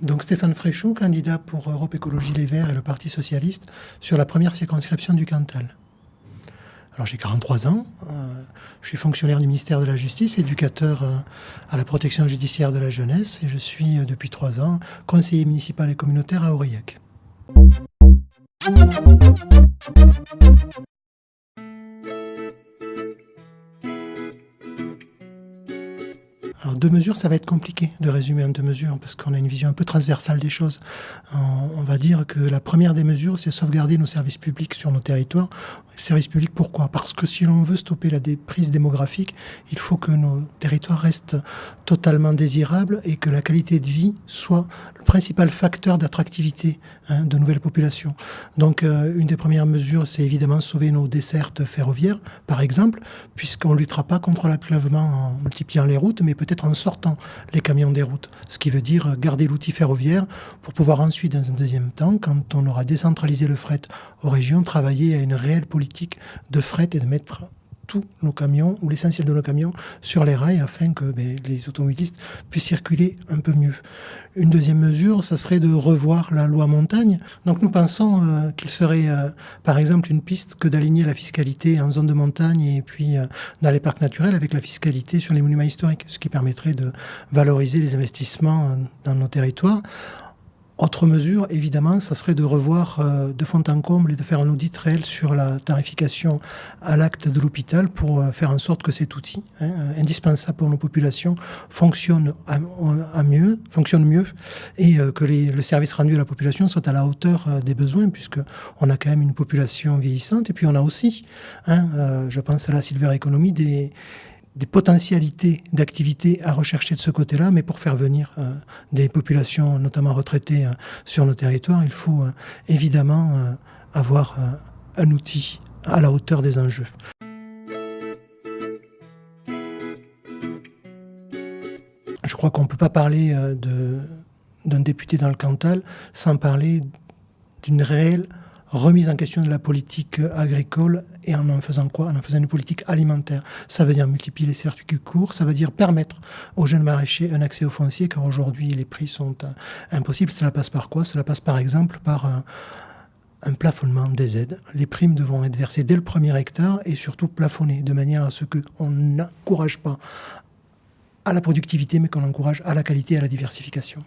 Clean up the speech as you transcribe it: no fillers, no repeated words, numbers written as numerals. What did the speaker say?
Donc Stéphane Fréchot, candidat pour Europe Écologie Les Verts et le Parti Socialiste sur la première circonscription du Cantal. Alors j'ai 43 ans, je suis fonctionnaire du ministère de la Justice, éducateur à la protection judiciaire de la jeunesse et je suis depuis 3 ans conseiller municipal et communautaire à Aurillac. Alors 2 mesures, ça va être compliqué de résumer en 2 mesures parce qu'on a une vision un peu transversale des choses. On va dire que la première des mesures, c'est sauvegarder nos services publics sur nos territoires. Services publics, pourquoi ? Parce que si l'on veut stopper la déprise démographique, il faut que nos territoires restent totalement désirables et que la qualité de vie soit le principal facteur d'attractivité de nouvelles populations. Donc une des premières mesures, c'est évidemment sauver nos dessertes ferroviaires, par exemple, puisqu'on ne luttera pas contre l'enclavement en multipliant les routes, mais peut-être en sortant les camions des routes. Ce qui veut dire garder l'outil ferroviaire pour pouvoir ensuite, dans un deuxième temps, quand on aura décentralisé le fret aux régions, travailler à une réelle politique de fret et de mettre tous nos camions, ou l'essentiel de nos camions, sur les rails afin que les automobilistes puissent circuler un peu mieux. Une deuxième mesure, ça serait de revoir la loi montagne. Donc nous pensons qu'il serait, par exemple, une piste que d'aligner la fiscalité en zone de montagne et puis dans les parcs naturels avec la fiscalité sur les monuments historiques, ce qui permettrait de valoriser les investissements dans nos territoires. Autre mesure, évidemment, ça serait de revoir de fond en comble et de faire un audit réel sur la tarification à l'acte de l'hôpital pour faire en sorte que cet outil, indispensable pour nos populations, fonctionne mieux et que le service rendu à la population soit à la hauteur des besoins, puisqu'on a quand même une population vieillissante. Et puis on a aussi, je pense à la silver economy, des potentialités d'activité à rechercher de ce côté-là, mais pour faire venir des populations, notamment retraitées, sur nos territoires, il faut évidemment avoir un outil à la hauteur des enjeux. Je crois qu'on ne peut pas parler d'un député dans le Cantal sans parler d'une réelle remise en question de la politique agricole et en faisant quoi ? En faisant une politique alimentaire. Ça veut dire multiplier les circuits courts, ça veut dire permettre aux jeunes maraîchers un accès au foncier, car aujourd'hui les prix sont impossibles. Cela passe par quoi ? Cela passe par exemple par un plafonnement des aides. Les primes devront être versées dès le premier hectare et surtout plafonnées, de manière à ce qu'on n'encourage pas à la productivité, mais qu'on encourage à la qualité et à la diversification.